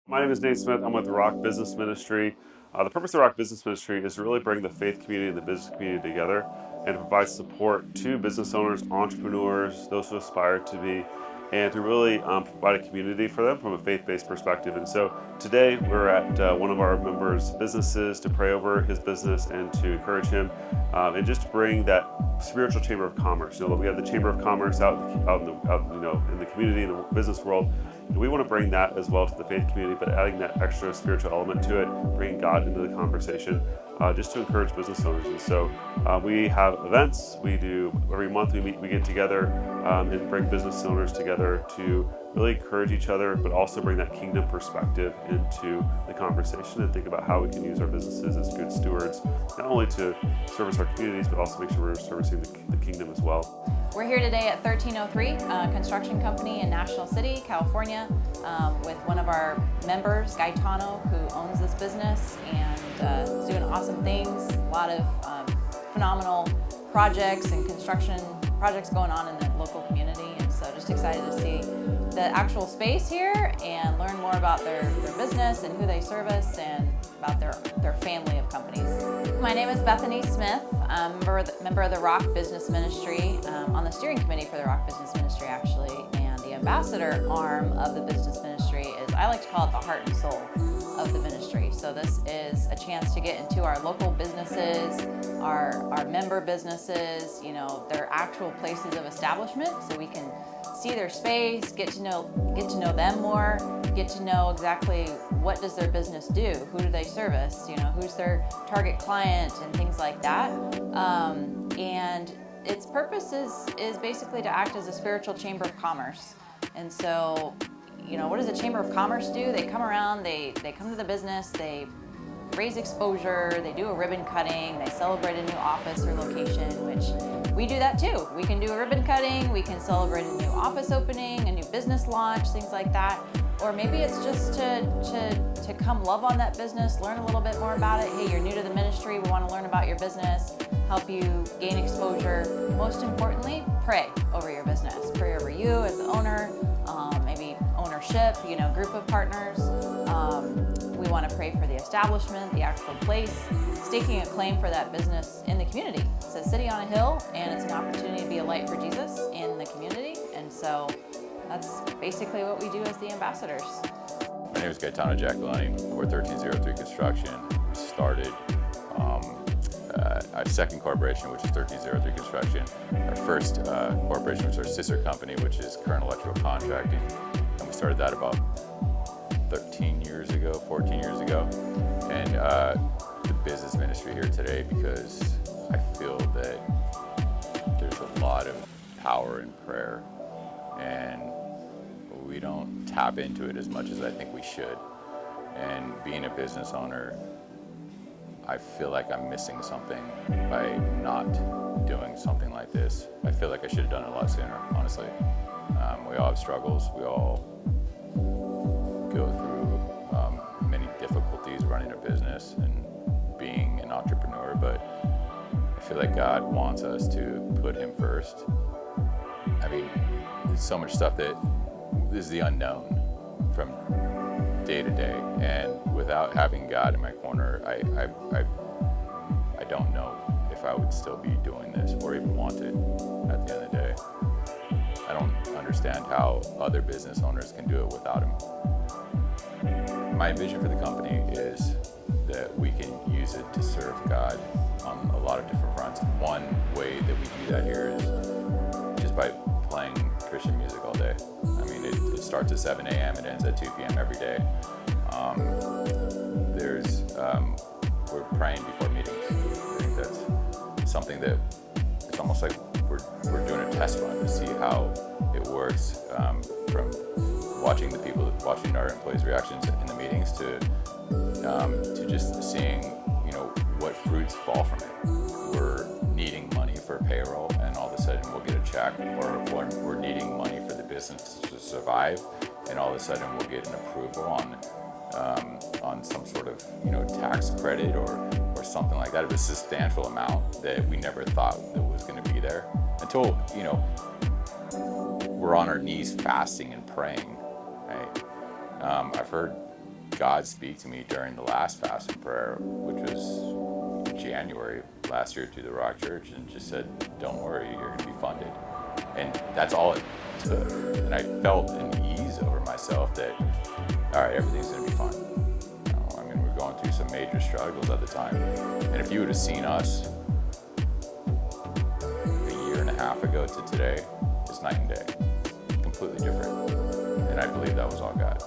My name is Nate Smith. I'm with the Rock Business Ministry. The purpose of the Rock Business Ministry is to really bring the faith community and the business community together and to provide support to business owners, entrepreneurs, those who aspire to be, and to really provide a community for them from a faith-based perspective. And so today we're at one of our members' businesses to pray over his business and to encourage him and just to bring that spiritual chamber of commerce. You know, we have the Chamber of Commerce out in the community, in the business world. And we want to bring that as well to the faith community, but adding that extra spiritual element to it, bringing God into the conversation, just to encourage business owners. And so we have events. We do every month. We get together and bring business owners together to really encourage each other, but also bring that kingdom perspective into the conversation and think about how we can use our businesses as good stewards, not only to service our communities, but also make sure we're servicing the kingdom as well. We're here today at 1303, a construction company in National City, California, with one of our members, Gaetano, who owns this business and is doing awesome things. A lot of phenomenal projects and construction projects going on in the local community, and so just excited to see the actual space here and learn more about their business and who they service and about their family of companies. My name is Bethany Smith. I'm a member of the Rock Business Ministry, on the steering committee for the Rock Business Ministry actually, and the ambassador arm of the business ministry is, I like to call it the heart and soul of the ministry. So this is a chance to get into our local businesses, our member businesses, you know, their actual places of establishment, so we can see their space, get to know them more, get to know exactly what does their business do, who do they service, you know, who's their target client and things like that. And its purpose is basically to act as a spiritual chamber of commerce. And so, you know, what does a chamber of commerce do? They come around, they come to the business, they raise exposure, they do a ribbon cutting, they celebrate a new office or location, which we do that too. We can do a ribbon cutting, we can celebrate a new office opening, a new business launch, things like that. Or maybe it's just to come love on that business, learn a little bit more about it. Hey, you're new to the ministry, we want to learn about your business, help you gain exposure. Most importantly, pray over your business. Pray over you as the owner, maybe ownership, you know, group of partners. We want to pray for the establishment, the actual place, staking a claim for that business in the community. It's a city on a hill, and it's an opportunity to be a light for Jesus in the community. And so that's basically what we do as the ambassadors. My name is Gaetano Jacqueline. We're 1303 Construction. We started our second corporation, which is 1303 Construction. Our first corporation was our sister company, which is Current Electrical Contracting. And we started that about 14 years ago. And the business ministry here today, because I feel that there's a lot of power in prayer, and we don't tap into it as much as I think we should. And being a business owner, I feel like I'm missing something by not doing something like this. I feel like I should have done it a lot sooner, honestly. We all have struggles. We all go through many difficulties running a business and being an entrepreneur, but I feel like God wants us to put Him first. I mean, there's so much stuff that is the unknown from day to day, and without having God in my corner, I don't know if I would still be doing this or even want it at the end of the day. I don't understand how other business owners can do it without Him. My vision for the company is that we can use it to serve God on a lot of different fronts. One way that we do that here is just by playing Christian music all day. I mean, it starts at 7 a.m., it ends at 2 p.m. every day. We're praying before meetings. I think that's something that it's almost like we're doing a test run to see how it works, from watching our employees' reactions in the meetings to just seeing, you know, what fruits fall from it. We're needing money for payroll, and all of a sudden we'll get a check, or we're needing money for the business to survive, and all of a sudden we'll get an approval on some sort of, you know, tax credit or something like that of a substantial amount that we never thought that was going to be there until, you know, we're on our knees fasting and praying, right? I've heard God speak to me during the last fast and prayer, which was January last year through the Rock Church, and just said, don't worry, you're going to be funded. And that's all it took. And I felt an ease over myself that, all right, everything's going to be fine. You know, I mean, we're going through some major struggles at the time. And if you would have seen us a year and a half ago to today, it's night and day. Completely different. And I believe that was all God.